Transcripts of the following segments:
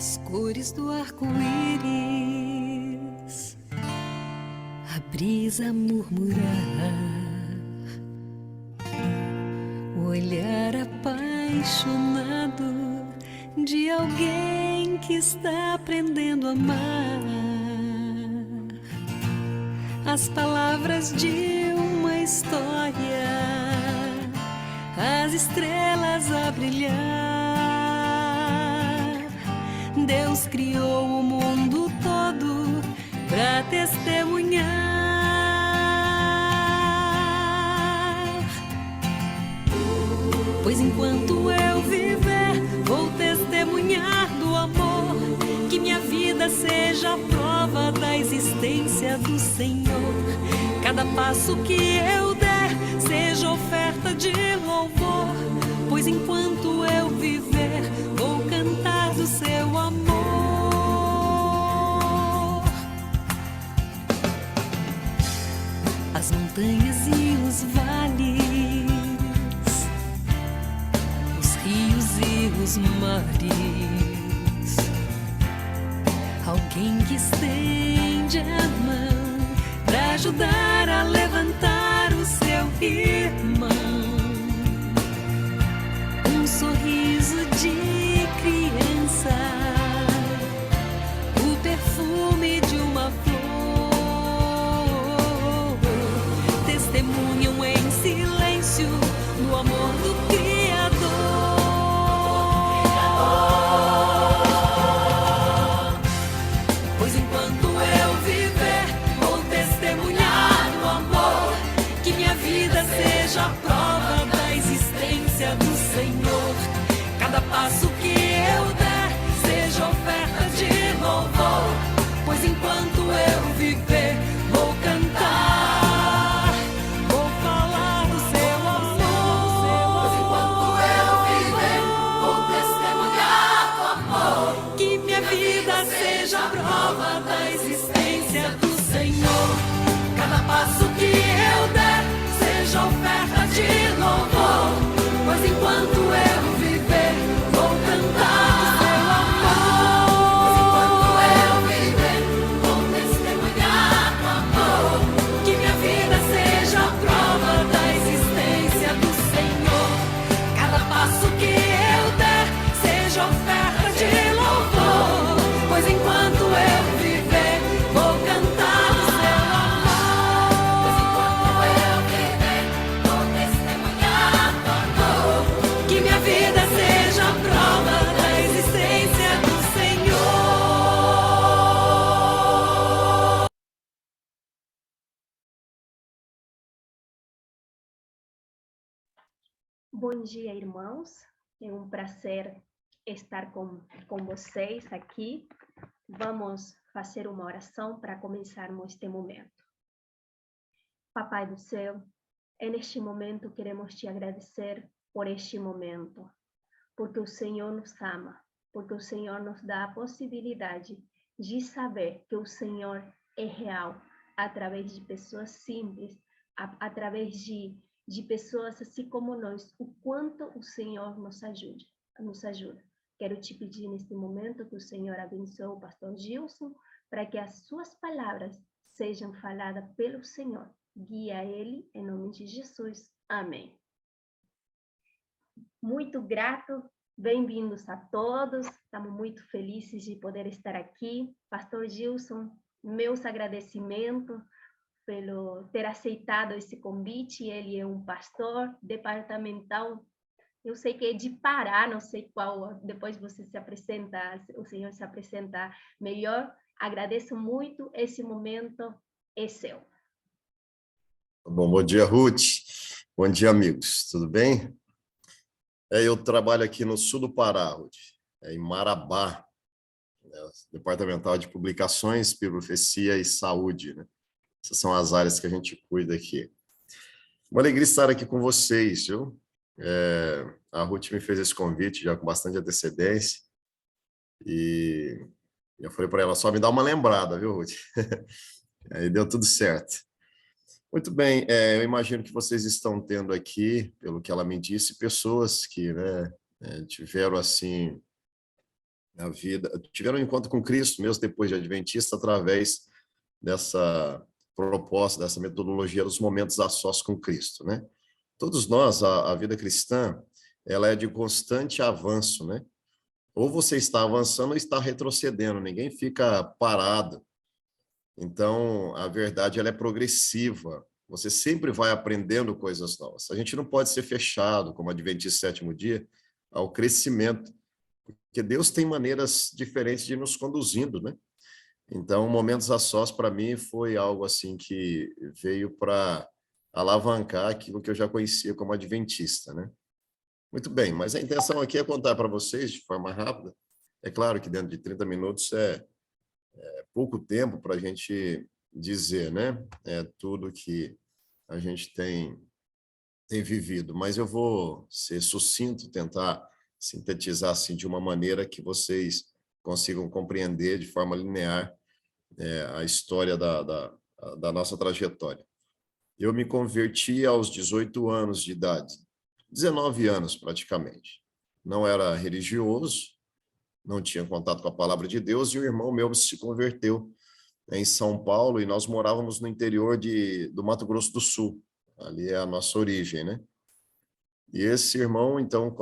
as cores do arco-íris, a brisa murmurar, o olhar apaixonado de alguém que está aprendendo a amar, as palavras de uma história, as estrelas a brilhar. Deus criou o mundo todo pra testemunhar. Pois enquanto eu viver, vou testemunhar do amor. Que minha vida seja a prova da existência do Senhor. Cada passo que eu der seja oferta de louvor. Pois enquanto eu viver, vou cantar do seu amor. As montanhas e os vales, os rios e os mares, alguém que estende a mão pra ajudar a levantar o seu irmão. Um sorriso de criança, o perfume de uma flor, testemunham em silêncio no amor do Criador. Pois enquanto eu viver, vou testemunhar no amor. Que minha vida seja a prova da existência do Senhor. Cada passo que eu der seja oferta de louvor. Pois enquanto eu viver, vou cantar, vou falar do seu amor. Pois enquanto eu viver, vou testemunhar do amor. Que minha vida seja a prova da existência do Senhor. Cada passo que eu der seja oferta de louvor. Pois enquanto eu viver, vou cantar do seu amor. Pois enquanto eu viver, vou testemunhar do amor. Que minha vida seja a prova da existência do Senhor. Cada passo que eu der seja oferta de louvor. Pois enquanto eu viver, vou cantar do seu amor. Pois enquanto eu viver, vou testemunhar do amor. Que minha vida seja a prova da existência do Senhor. Bom dia, irmãos. É um prazer estar com vocês aqui. Vamos fazer uma oração para começarmos este momento. Papai do céu, neste momento queremos te agradecer por este momento, porque o Senhor nos ama, porque o Senhor nos dá a possibilidade de saber que o Senhor é real, através de pessoas simples, através de pessoas assim como nós, o quanto o Senhor nos ajuda. Quero te pedir neste momento que o Senhor abençoe o pastor Gilson, para que as suas palavras sejam faladas pelo Senhor. Guia ele, em nome de Jesus. Amém. Muito grato, bem-vindos a todos. Estamos muito felizes de poder estar aqui. Pastor Gilson, meus agradecimentos pelo ter aceitado esse convite. Ele é um pastor departamental, eu sei que é de Pará, não sei qual, depois você se apresenta, o senhor se apresenta melhor. Agradeço muito, esse momento é seu. Bom dia, Ruth. Bom dia, amigos. Tudo bem? Eu trabalho aqui no sul do Pará, Ruth, em Marabá, departamental de publicações, profecia e saúde, né? Essas são as áreas que a gente cuida aqui. Uma alegria estar aqui com vocês, viu? A Ruth me fez esse convite já com bastante antecedência e eu falei para ela, só me dá uma lembrada, viu, Ruth? Aí deu tudo certo. Muito bem, eu imagino que vocês estão tendo aqui, pelo que ela me disse, pessoas que, né, tiveram, assim, a vida, tiveram um encontro com Cristo, mesmo depois de adventista, através dessa proposta, dessa metodologia dos momentos a sós com Cristo, né? Todos nós, a vida cristã, ela é de constante avanço, né? Ou você está avançando ou está retrocedendo, ninguém fica parado. Então, a verdade, ela é progressiva. Você sempre vai aprendendo coisas novas. A gente não pode ser fechado, como Adventista Sétimo Dia, ao crescimento, porque Deus tem maneiras diferentes de nos conduzindo, né? Então, Momentos a Sós, para mim, foi algo assim que veio para alavancar aquilo que eu já conhecia como adventista, né? Muito bem, mas a intenção aqui é contar para vocês de forma rápida. É claro que dentro de 30 minutos é pouco tempo para a gente dizer, né? É tudo que a gente tem vivido, mas eu vou ser sucinto, tentar sintetizar assim de uma maneira que vocês consigam compreender de forma linear a história da nossa trajetória. Eu me converti aos 18 anos de idade, 19 anos praticamente. Não era religioso, não tinha contato com a palavra de Deus, e o irmão meu se converteu em São Paulo, e nós morávamos no interior do Mato Grosso do Sul. Ali é a nossa origem, né? E esse irmão, então,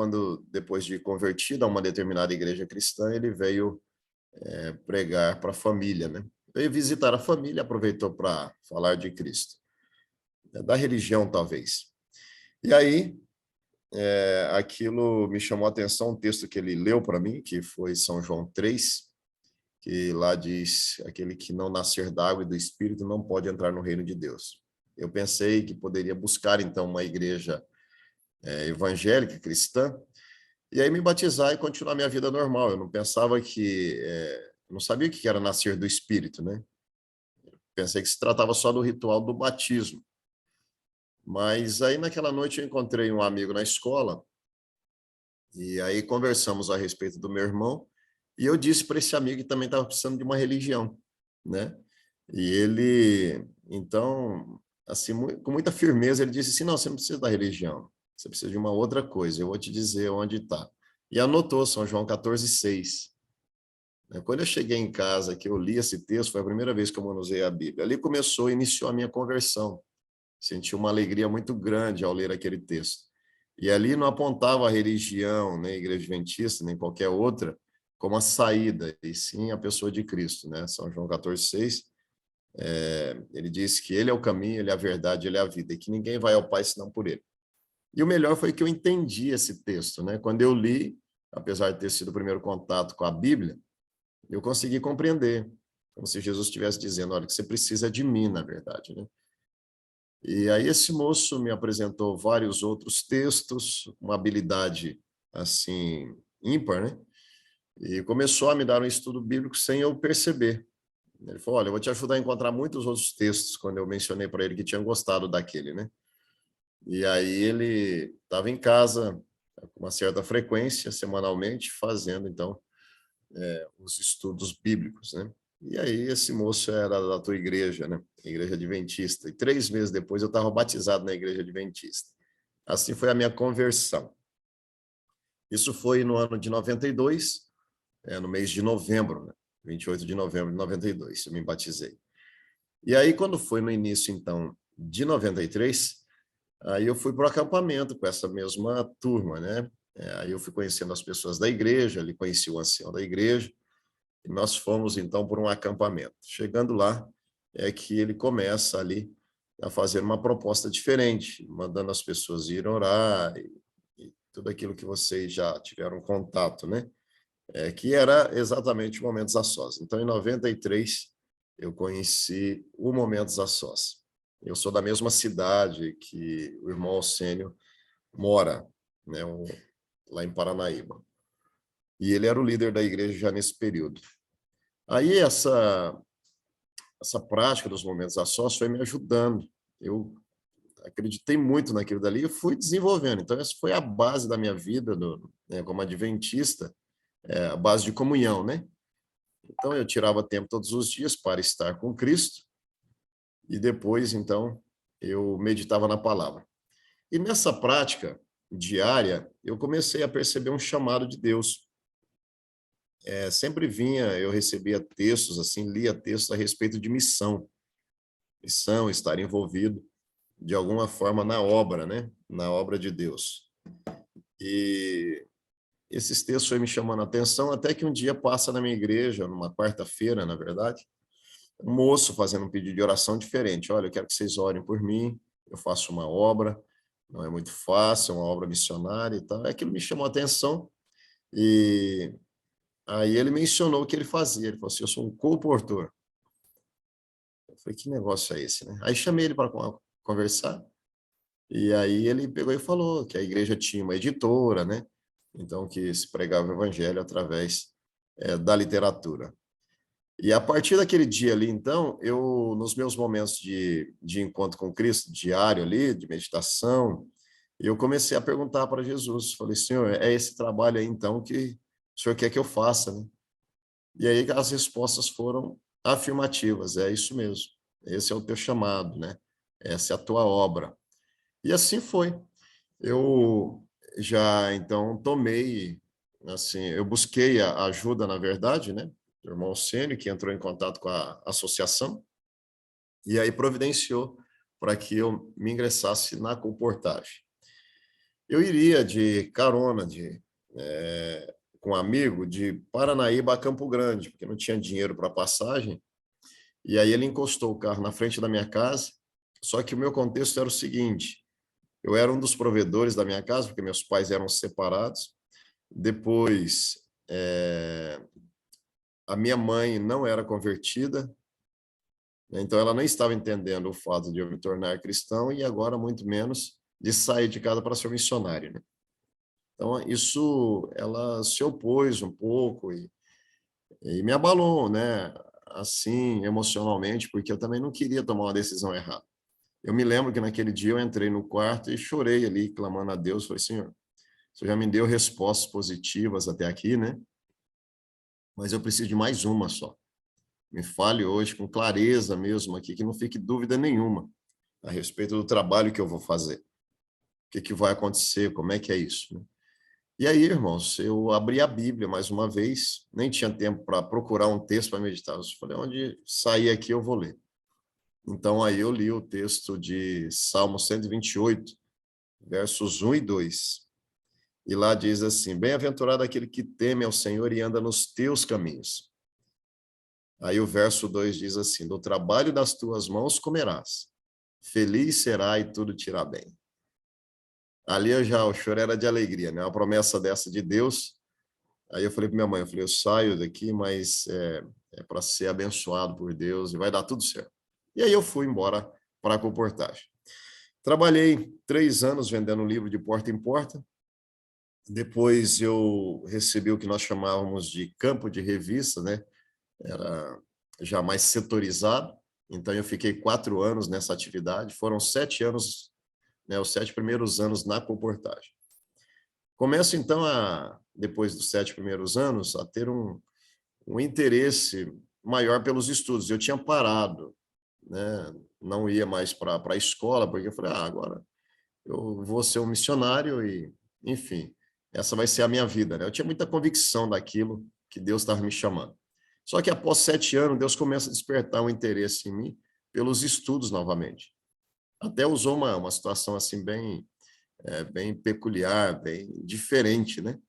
depois de convertido a uma determinada igreja cristã, ele veio pregar para a família, né? Veio visitar a família, aproveitou para falar de Cristo. Da religião, talvez. E aí, aquilo me chamou a atenção, um texto que ele leu para mim, que foi São João 3, que lá diz: aquele que não nascer da água e do Espírito não pode entrar no reino de Deus. Eu pensei que poderia buscar, então, uma igreja evangélica, cristã, e aí me batizar e continuar minha vida normal. Eu não pensava não sabia o que era nascer do Espírito, né? Pensei que se tratava só do ritual do batismo. Mas aí naquela noite eu encontrei um amigo na escola, e aí conversamos a respeito do meu irmão, e eu disse para esse amigo que também estava precisando de uma religião, né? E ele, então, assim, com muita firmeza, ele disse assim: não, você não precisa da religião, você precisa de uma outra coisa, eu vou te dizer onde está. E anotou São João 14,6. Quando eu cheguei em casa, que eu li esse texto, foi a primeira vez que eu manusei a Bíblia. Ali iniciou a minha conversão. Senti uma alegria muito grande ao ler aquele texto. E ali não apontava a religião, nem a Igreja Adventista, nem qualquer outra, como a saída, e sim a pessoa de Cristo, né? São João 14,6, ele diz que ele é o caminho, ele é a verdade, ele é a vida, e que ninguém vai ao Pai senão por ele. E o melhor foi que eu entendi esse texto, né? Quando eu li, apesar de ter sido o primeiro contato com a Bíblia, eu consegui compreender, como se Jesus estivesse dizendo: olha, que você precisa de mim, na verdade, né? E aí esse moço me apresentou vários outros textos, uma habilidade assim ímpar, né? E começou a me dar um estudo bíblico sem eu perceber. Ele falou: olha, eu vou te ajudar a encontrar muitos outros textos, quando eu mencionei para ele que tinha gostado daquele, né? E aí ele estava em casa com uma certa frequência, semanalmente, fazendo então os estudos bíblicos, né? E aí esse moço era da tua igreja, né? Igreja Adventista. E 3 meses depois eu estava batizado na Igreja Adventista. Assim foi a minha conversão. Isso foi no ano de 92, no mês de novembro, né? 28 de novembro de 92, eu me batizei. E aí, quando foi no início, então, de 93, aí eu fui para o acampamento com essa mesma turma, né? Aí eu fui conhecendo as pessoas da igreja, ali conheci o ancião da igreja, e nós fomos, então, por um acampamento. Chegando lá, é que ele começa ali a fazer uma proposta diferente, mandando as pessoas ir orar, e tudo aquilo que vocês já tiveram contato, né? Que era exatamente o Momentos a Sós. Então, em 93, eu conheci o Momentos a Sós. Eu sou da mesma cidade que o irmão Alcênio mora, né, lá em Paranaíba. E ele era o líder da igreja já nesse período. Aí essa prática dos Momentos a Sós foi me ajudando. Eu acreditei muito naquilo dali e fui desenvolvendo. Então, essa foi a base da minha vida como adventista, a base de comunhão, né? Então, eu tirava tempo todos os dias para estar com Cristo e depois, então, eu meditava na palavra. E nessa prática diária, eu comecei a perceber um chamado de Deus. sempre eu recebia textos, assim, lia textos a respeito de missão, estar envolvido de alguma forma na obra, né? Na obra de Deus. E esses textos foram me chamando a atenção, até que um dia passa na minha igreja, numa quarta-feira, na verdade, um moço fazendo um pedido de oração diferente. Olha, eu quero que vocês orem por mim, eu faço uma obra, não é muito fácil, é uma obra missionária e tal. Aquilo me chamou a atenção e aí ele mencionou o que ele fazia. Ele falou assim, eu sou um comportor. Eu falei, que negócio é esse, né? Aí chamei ele para conversar e aí ele pegou e falou que a igreja tinha uma editora, né? Então, que se pregava o evangelho através da literatura. E a partir daquele dia ali, então, nos meus momentos de encontro com Cristo, diário ali, de meditação, eu comecei a perguntar para Jesus. Falei, Senhor, é esse trabalho aí, então, que o Senhor quer que eu faça, né? E aí as respostas foram afirmativas. É isso mesmo. Esse é o teu chamado, né? Essa é a tua obra. E assim foi. Eu já, então, assim, eu busquei a ajuda, na verdade, né? Do irmão Cênio, que entrou em contato com a associação, e aí providenciou para que eu me ingressasse na comportagem. Eu iria de carona, com um amigo, de Paranaíba a Campo Grande, porque não tinha dinheiro para passagem, e aí ele encostou o carro na frente da minha casa, só que o meu contexto era o seguinte, eu era um dos provedores da minha casa, porque meus pais eram separados. Depois, a minha mãe não era convertida, né? Então ela não estava entendendo o fato de eu me tornar cristão e agora, muito menos, de sair de casa para ser missionário, né? Então, isso, ela se opôs um pouco e me abalou, né? Assim, emocionalmente, porque eu também não queria tomar uma decisão errada. Eu me lembro que naquele dia eu entrei no quarto e chorei ali, clamando a Deus. Falei, Senhor, você já me deu respostas positivas até aqui, né? Mas eu preciso de mais uma só. Me fale hoje com clareza mesmo aqui, que não fique dúvida nenhuma a respeito do trabalho que eu vou fazer. O que vai acontecer, como é que é isso, né? E aí, irmãos, eu abri a Bíblia mais uma vez, nem tinha tempo para procurar um texto para meditar. Eu falei, onde sair aqui eu vou ler. Então, aí eu li o texto de Salmo 128, versos 1 e 2. E lá diz assim, bem-aventurado aquele que teme ao Senhor e anda nos teus caminhos. Aí o verso 2 diz assim, do trabalho das tuas mãos comerás, feliz será e tudo te irá bem. Ali o choro era de alegria, né? Uma promessa dessa de Deus. Aí eu falei para minha mãe, eu saio daqui, mas é para ser abençoado por Deus e vai dar tudo certo. E aí eu fui embora para a comportagem. Trabalhei 3 anos vendendo livro de porta em porta. Depois eu recebi o que nós chamávamos de campo de revista, né? Era já mais setorizado. Então eu fiquei 4 anos nessa atividade. Foram 7 anos, né? Os 7 primeiros anos na comportagem. Começo então depois dos 7 primeiros anos, a ter um interesse maior pelos estudos. Eu tinha parado, né? Não ia mais para a escola, porque eu falei, agora eu vou ser um missionário e, enfim, essa vai ser a minha vida, né? Eu tinha muita convicção daquilo que Deus estava me chamando. Só que após 7 anos, Deus começa a despertar um interesse em mim pelos estudos novamente. Até usou uma situação assim bem peculiar, bem diferente, né?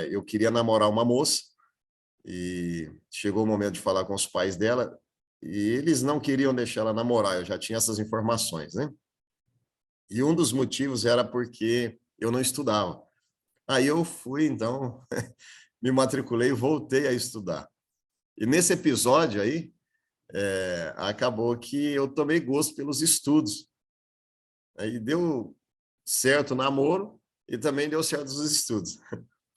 Eu queria namorar uma moça e chegou o momento de falar com os pais dela e eles não queriam deixar ela namorar, eu já tinha essas informações, né? E um dos motivos era porque eu não estudava. Aí eu fui, então, me matriculei e voltei a estudar. E nesse episódio aí, acabou que eu tomei gosto pelos estudos. Aí deu certo o namoro e também deu certo os estudos.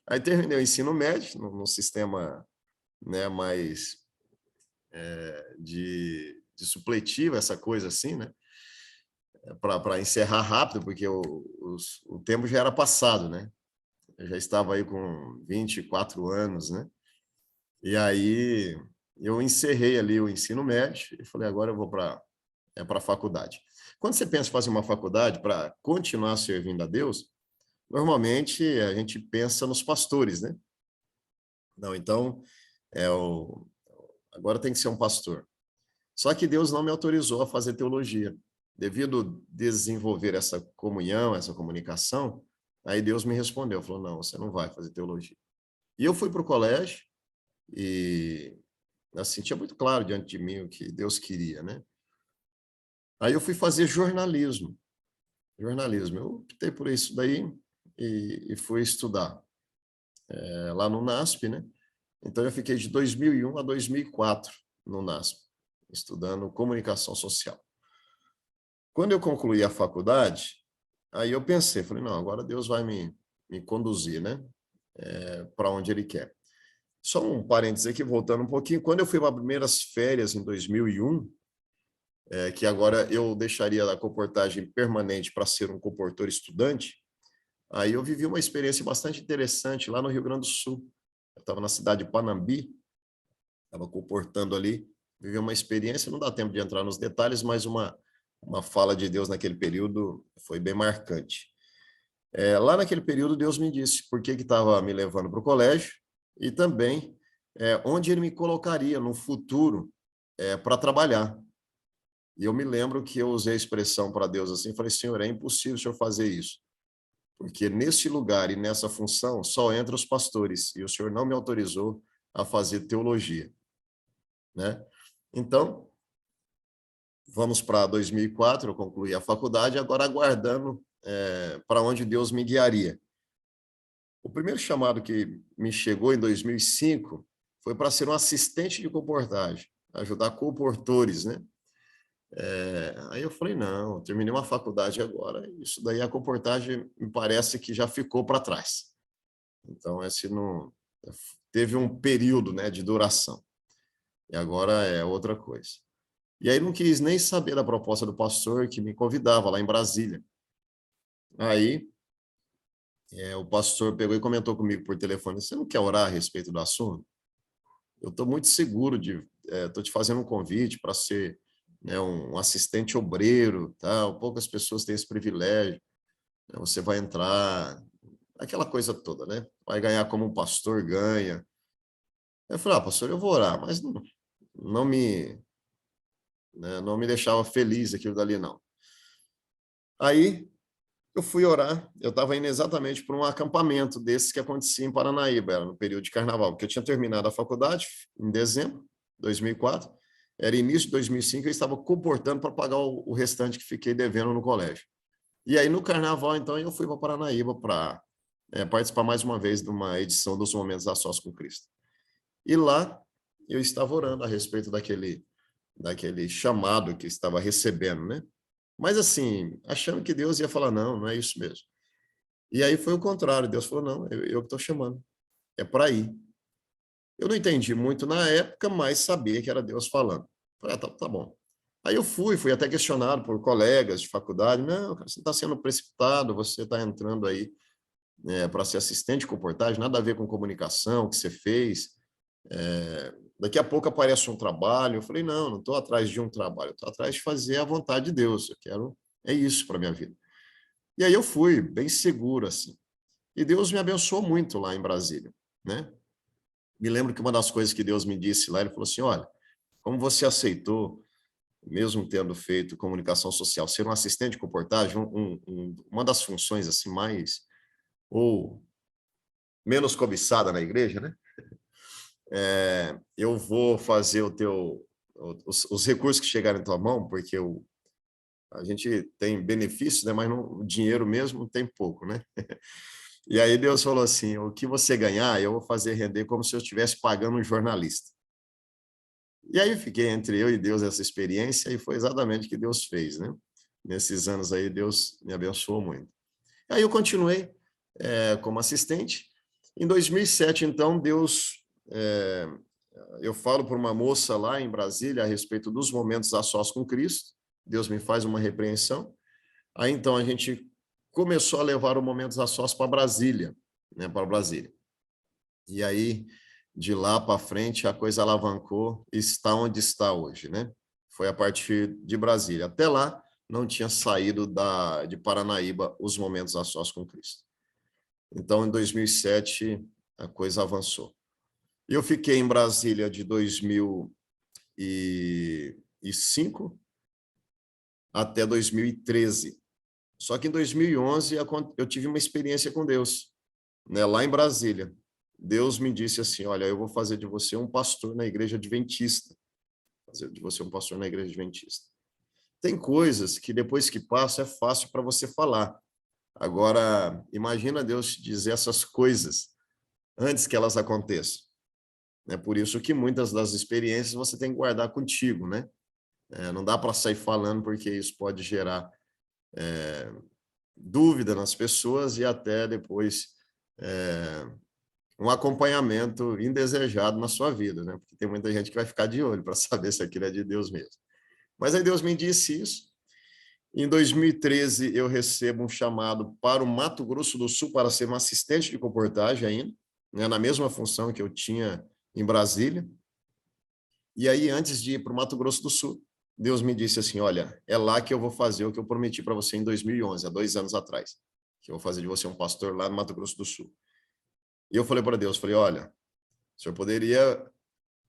Aí terminei o ensino médio, no sistema, né, mais de supletivo, essa coisa assim, né? Para encerrar rápido, porque o tempo já era passado, né? Eu já estava aí com 24 anos, né? E aí eu encerrei ali o ensino médio e falei, agora eu vou para a faculdade. Quando você pensa em fazer uma faculdade para continuar servindo a Deus, normalmente a gente pensa nos pastores, né? Não, então, agora tem que ser um pastor. Só que Deus não me autorizou a fazer teologia. Devido desenvolver essa comunhão, essa comunicação, aí Deus me respondeu, falou, não, você não vai fazer teologia. E eu fui para o colégio e, assim, tinha muito claro diante de mim o que Deus queria, né? Aí eu fui fazer jornalismo. Eu optei por isso daí e fui estudar lá no NASP, né? Então eu fiquei de 2001 a 2004 no NASP, estudando comunicação social. Quando eu concluí a faculdade, aí eu pensei, falei, não, agora Deus vai me conduzir, né? Para onde Ele quer. Só um parênteses aqui, voltando um pouquinho, quando eu fui para as primeiras férias em 2001, que agora eu deixaria a comportagem permanente para ser um comportor estudante, aí eu vivi uma experiência bastante interessante lá no Rio Grande do Sul. Eu estava na cidade de Panambi, estava comportando ali, vivi uma experiência, não dá tempo de entrar nos detalhes, mas uma fala de Deus naquele período foi bem marcante. Lá naquele período, Deus me disse por que estava me levando para o colégio e também onde Ele me colocaria no futuro para trabalhar. E eu me lembro que eu usei a expressão para Deus assim, falei, Senhor, é impossível o Senhor fazer isso, porque nesse lugar e nessa função só entram os pastores, e o Senhor não me autorizou a fazer teologia, né? Então, vamos para 2004, eu concluí a faculdade, agora aguardando para onde Deus me guiaria. O primeiro chamado que me chegou em 2005 foi para ser um assistente de comportagem, ajudar comportores, né? Aí eu falei, não, terminei uma faculdade agora, isso daí a comportagem me parece que já ficou para trás. Então, esse não teve um período, né, de duração. E agora é outra coisa. E aí não quis nem saber da proposta do pastor que me convidava lá em Brasília. Aí o pastor pegou e comentou comigo por telefone, você não quer orar a respeito do assunto? Eu estou muito seguro estou te fazendo um convite para ser, né, um assistente obreiro, tal. Poucas pessoas têm esse privilégio. Você vai entrar, aquela coisa toda, né? Vai ganhar como um pastor ganha. Eu falei, pastor, eu vou orar, mas não me deixava feliz aquilo dali, não. Aí eu fui orar, eu estava indo exatamente para um acampamento desses que acontecia em Paranaíba, era no período de carnaval, porque eu tinha terminado a faculdade em dezembro de 2004, era início de 2005, eu estava comportando para pagar o restante que fiquei devendo no colégio. E aí, no carnaval, então, eu fui para Paranaíba para participar mais uma vez de uma edição dos Momentos a Sós com Cristo. E lá, eu estava orando a respeito daquele chamado que estava recebendo, né? Mas assim, achando que Deus ia falar, não é isso mesmo. E aí foi o contrário, Deus falou, não, eu que estou chamando, é para ir. Eu não entendi muito na época, mas sabia que era Deus falando. Falei, tá bom. Aí eu fui até questionado por colegas de faculdade, não, cara, você está sendo precipitado, você está entrando aí para ser assistente de comportagem, nada a ver com comunicação, o que você fez. Daqui a pouco aparece um trabalho. Eu falei, não estou atrás de um trabalho, estou atrás de fazer a vontade de Deus, é isso para a minha vida. E aí eu fui, bem seguro, assim. E Deus me abençoou muito lá em Brasília, né? Me lembro que uma das coisas que Deus me disse lá, Ele falou assim, olha, como você aceitou, mesmo tendo feito comunicação social, ser um assistente de comportagem, uma das funções assim mais, ou menos cobiçada na igreja, né? Eu vou fazer os recursos que chegarem em tua mão, porque a gente tem benefícios, né? Mas o dinheiro mesmo tem pouco, né? E aí Deus falou assim, o que você ganhar, eu vou fazer render como se eu estivesse pagando um jornalista. E aí fiquei entre eu e Deus essa experiência, e foi exatamente o que Deus fez, né? Nesses anos aí, Deus me abençoou muito. Aí eu continuei como assistente. Em 2007, então, Deus... eu falo para uma moça lá em Brasília a respeito dos momentos a sós com Cristo. Deus me faz uma repreensão. Aí, então, a gente começou a levar o Momentos a Sós para Brasília, né? Para Brasília. E aí, de lá para frente, a coisa alavancou e está onde está hoje, né? Foi a partir de Brasília. Até lá, não tinha saído de Paranaíba os Momentos a Sós com Cristo. Então, em 2007, a coisa avançou. Eu fiquei em Brasília de 2005 até 2013. Só que em 2011 eu tive uma experiência com Deus, né, lá em Brasília. Deus me disse assim, olha, eu vou fazer de você um pastor na igreja adventista. Fazer de você um pastor na igreja adventista. Tem coisas que depois que passa é fácil para você falar. Agora, imagina Deus te dizer essas coisas antes que elas aconteçam. É por isso que muitas das experiências você tem que guardar contigo, né? Não dá para sair falando, porque isso pode gerar dúvida nas pessoas e até depois um acompanhamento indesejado na sua vida, né? Porque tem muita gente que vai ficar de olho para saber se aquilo é de Deus mesmo. Mas aí Deus me disse isso. Em 2013, eu recebo um chamado para o Mato Grosso do Sul para ser um assistente de comportagem ainda, né? Na mesma função que eu tinha em Brasília. E aí, antes de ir para o Mato Grosso do Sul, Deus me disse assim, olha, é lá que eu vou fazer o que eu prometi para você em 2011, há 2 anos atrás, que eu vou fazer de você um pastor lá no Mato Grosso do Sul. E eu falei para Deus, falei, olha, o senhor poderia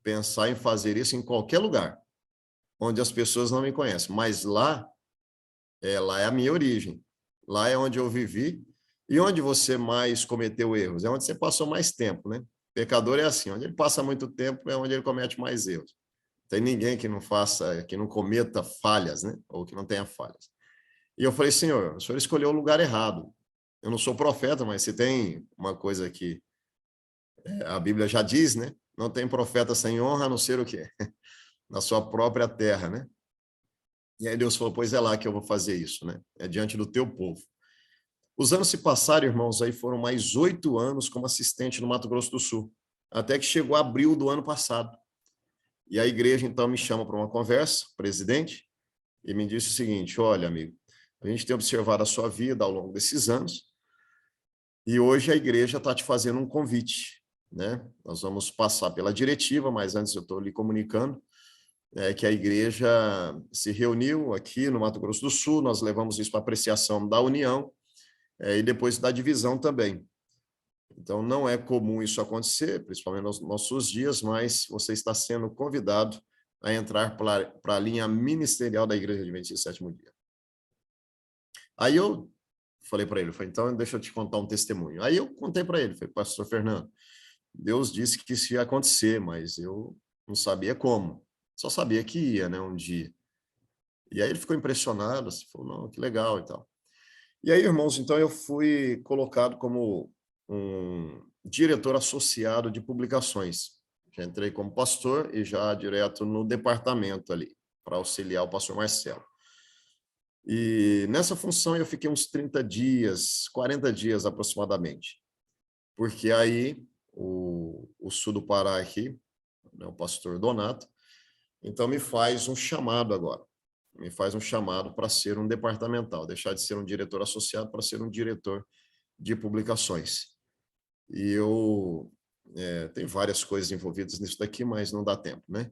pensar em fazer isso em qualquer lugar, onde as pessoas não me conhecem, mas lá é a minha origem, lá é onde eu vivi e onde você mais cometeu erros, é onde você passou mais tempo, né? Pecador é assim, onde ele passa muito tempo é onde ele comete mais erros. Tem ninguém que não faça, que não cometa falhas, né? Ou que não tenha falhas. E eu falei, Senhor, o senhor escolheu o lugar errado. Eu não sou profeta, mas se tem uma coisa que a Bíblia já diz, né? Não tem profeta sem honra, a não ser o quê? Na sua própria terra, né? E aí Deus falou, pois é lá que eu vou fazer isso, né? É diante do teu povo. Os anos se passaram, irmãos, aí foram mais 8 anos como assistente no Mato Grosso do Sul, até que chegou abril do ano passado. E a igreja, então, me chama para uma conversa, presidente, e me disse o seguinte, olha, amigo, a gente tem observado a sua vida ao longo desses anos, e hoje a igreja está te fazendo um convite, né? Nós vamos passar pela diretiva, mas antes eu estou lhe comunicando que a igreja se reuniu aqui no Mato Grosso do Sul, nós levamos isso para apreciação da união e depois da divisão também. Então, não é comum isso acontecer, principalmente nos nossos dias, mas você está sendo convidado a entrar para a linha ministerial da Igreja Adventista do Sétimo Dia. Aí eu falei para ele, então deixa eu te contar um testemunho. Aí eu contei para ele, falei, pastor Fernando, Deus disse que isso ia acontecer, mas eu não sabia como. Só sabia que ia, né, um dia. E aí ele ficou impressionado, assim, falou, não, que legal e tal. E aí, irmãos, então eu fui colocado como um diretor associado de publicações. Já entrei como pastor e já direto no departamento ali, para auxiliar o pastor Marcelo. E nessa função eu fiquei uns 30 dias, 40 dias aproximadamente. Porque aí o sul do Pará aqui, né, o pastor Donato, então me faz um chamado agora. Me faz um chamado para ser um departamental, deixar de ser um diretor associado para ser um diretor de publicações. E eu tem várias coisas envolvidas nisso daqui, mas não dá tempo, né?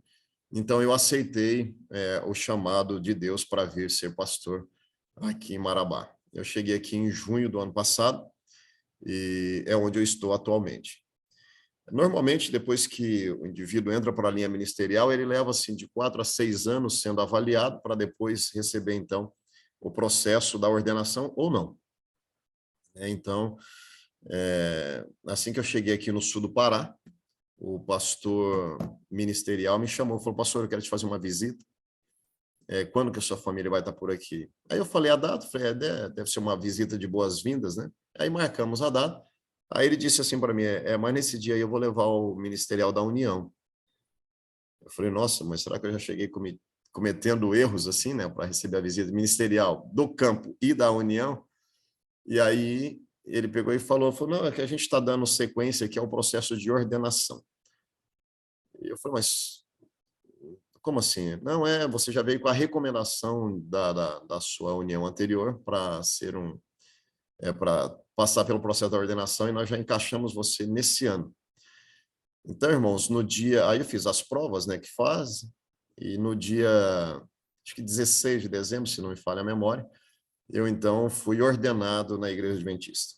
Então eu aceitei o chamado de Deus para vir ser pastor aqui em Marabá. Eu cheguei aqui em junho do ano passado e é onde eu estou atualmente. Normalmente, depois que o indivíduo entra para a linha ministerial, ele leva assim de 4 a 6 anos sendo avaliado para depois receber então o processo da ordenação ou não. Então, assim que eu cheguei aqui no sul do Pará, o pastor ministerial me chamou, falou, pastor, eu quero te fazer uma visita. Quando que a sua família vai estar por aqui? Aí eu falei a data, falei, deve ser uma visita de boas-vindas, né? Aí marcamos a data. Aí ele disse assim para mim, mas nesse dia aí eu vou levar o ministerial da União. Eu falei, nossa, mas será que eu já cheguei cometendo erros assim, né? Para receber a visita ministerial do campo e da União? E aí ele pegou e falou, não, é que a gente está dando sequência aqui ao processo de ordenação. E eu falei, mas como assim? Não, você já veio com a recomendação da sua união anterior para ser para passar pelo processo da ordenação e nós já encaixamos você nesse ano. Então, irmãos, no dia... Aí eu fiz as provas, né, que faz, e no dia, acho que 16 de dezembro, se não me falha a memória, eu então fui ordenado na Igreja Adventista.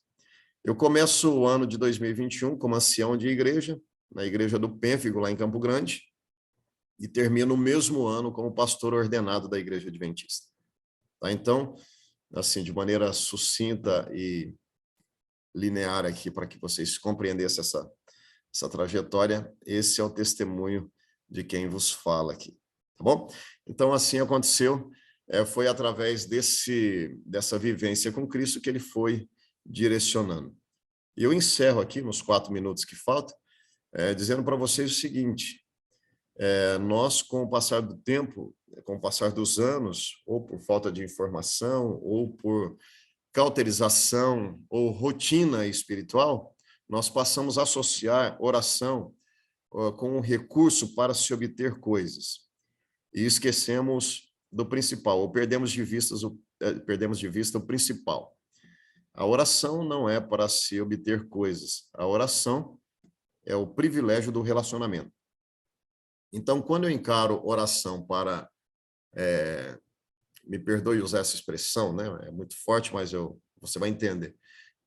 Eu começo o ano de 2021 como ancião de igreja, na igreja do Pênfigo, lá em Campo Grande, e termino o mesmo ano como pastor ordenado da Igreja Adventista. Tá? Então, assim, de maneira sucinta e linear aqui, para que vocês compreendessem essa trajetória, esse é o testemunho de quem vos fala aqui, tá bom? Então, assim aconteceu, foi através dessa vivência com Cristo que ele foi direcionando. E eu encerro aqui, nos 4 minutos que faltam, dizendo para vocês o seguinte: nós, com o passar do tempo, com o passar dos anos, ou por falta de informação, ou por cauterização, ou rotina espiritual, nós passamos a associar oração com um recurso para se obter coisas. E esquecemos do principal, ou perdemos de vista o principal. A oração não é para se obter coisas. A oração é o privilégio do relacionamento. Então, quando eu encaro oração para, me perdoe usar essa expressão, né? É muito forte, mas você vai entender,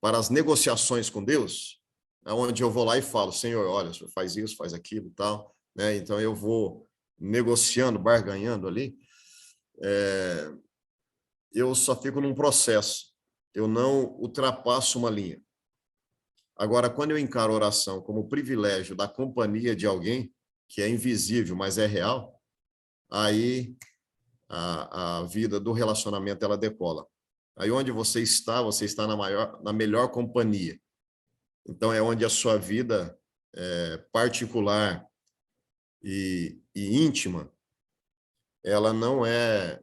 para as negociações com Deus, onde eu vou lá e falo: Senhor, olha, o Senhor faz isso, faz aquilo e tal, né? Então eu vou negociando, barganhando ali, eu só fico num processo, eu não ultrapasso uma linha. Agora, quando eu encaro a oração como o privilégio da companhia de alguém, que é invisível, mas é real, aí a vida do relacionamento ela decola. Aí onde você está na melhor companhia. Então é onde a sua vida particular e íntima, ela não é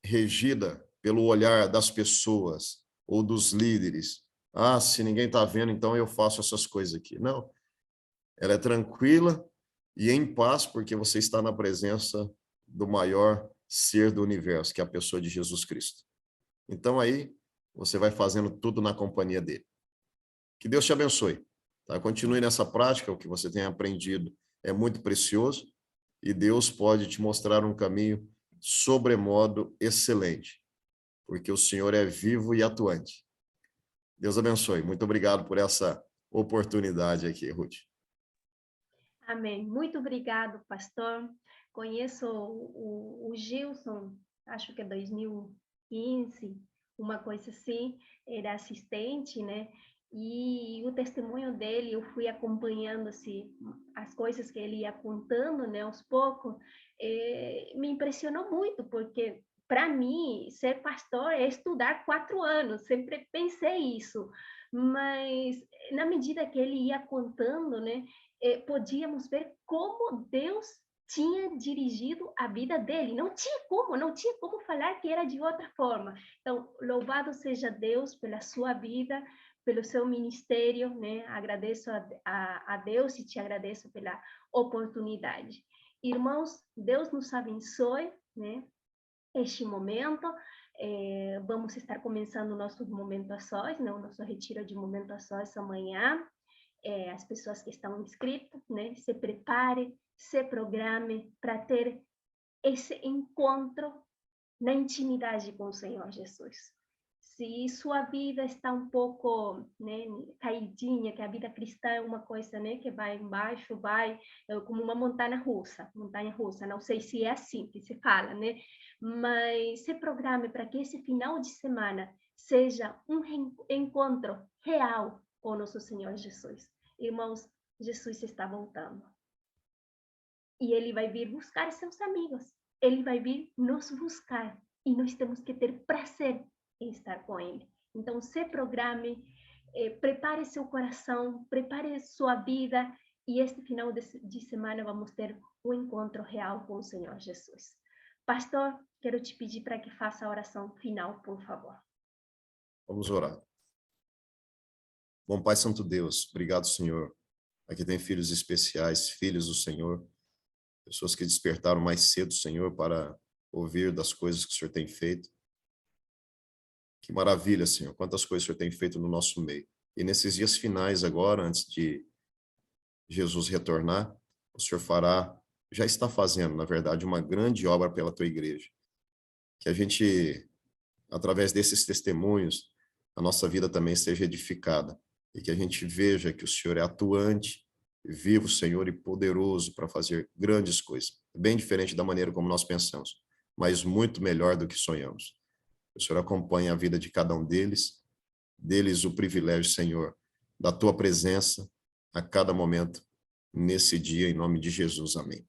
regida pelo olhar das pessoas ou dos líderes. Ah, se ninguém está vendo, então eu faço essas coisas aqui. Não. Ela é tranquila e em paz, porque você está na presença do maior ser do universo, que é a pessoa de Jesus Cristo. Então aí você vai fazendo tudo na companhia dele. Que Deus te abençoe. Tá? Continue nessa prática, o que você tem aprendido é muito precioso e Deus pode te mostrar um caminho sobremodo excelente, porque o Senhor é vivo e atuante. Deus abençoe. Muito obrigado por essa oportunidade aqui, Ruth. Amém. Muito obrigado, pastor. Conheço o Gilson, acho que é 2015, uma coisa assim, era assistente, né? E o testemunho dele, eu fui acompanhando assim, as coisas que ele ia contando, né, aos poucos, me impressionou muito, porque para mim, ser pastor é estudar 4 anos, sempre pensei isso, mas na medida que ele ia contando, né, podíamos ver como Deus tinha dirigido a vida dele. Não tinha como falar que era de outra forma. Então, louvado seja Deus pela sua vida, pelo seu ministério, né? Agradeço a Deus e te agradeço pela oportunidade. Irmãos, Deus nos abençoe, né? Este momento, vamos estar começando o nosso momento a sós, né? O nosso retiro de momento a sós amanhã. As pessoas que estão inscritas, né? Se prepare, se programe para ter esse encontro na intimidade com o Senhor Jesus. Se sua vida está um pouco, né, caidinha, que a vida cristã é uma coisa, né, que vai embaixo, vai como uma montanha russa, não sei se é assim que se fala, né, mas se programe para que esse final de semana seja um encontro real com o nosso Senhor Jesus. Irmãos, Jesus está voltando. E ele vai vir buscar seus amigos. Ele vai vir nos buscar. E nós temos que ter prazer em estar com ele. Então, se programe, prepare seu coração, prepare sua vida. E este final de semana vamos ter um encontro real com o Senhor Jesus. Pastor, quero te pedir para que faça a oração final, por favor. Vamos orar. Bom Pai Santo Deus, obrigado, Senhor. Aqui tem filhos especiais, filhos do Senhor, pessoas que despertaram mais cedo, Senhor, para ouvir das coisas que o Senhor tem feito. Que maravilha, Senhor, quantas coisas o Senhor tem feito no nosso meio. E nesses dias finais agora, antes de Jesus retornar, o Senhor já está fazendo, na verdade, uma grande obra pela tua igreja. Que a gente, através desses testemunhos, a nossa vida também seja edificada. E que a gente veja que o Senhor é atuante vivo, Senhor, e poderoso para fazer grandes coisas. Bem diferente da maneira como nós pensamos, mas muito melhor do que sonhamos. O Senhor acompanha a vida de cada um deles o privilégio, Senhor, da tua presença a cada momento nesse dia, em nome de Jesus. Amém.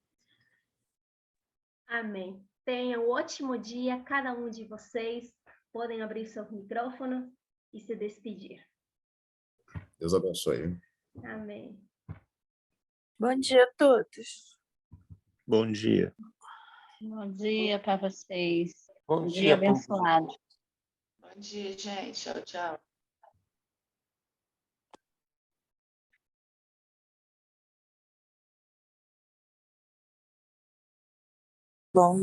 Amém. Tenha um ótimo dia, cada um de vocês. Podem abrir seus micrófonos e se despedir. Deus abençoe. Amém. Bom dia a todos. Bom dia. Bom dia para vocês. Bom Dia dia, povo. abençoado. Bom dia, gente. Tchau, tchau. Bom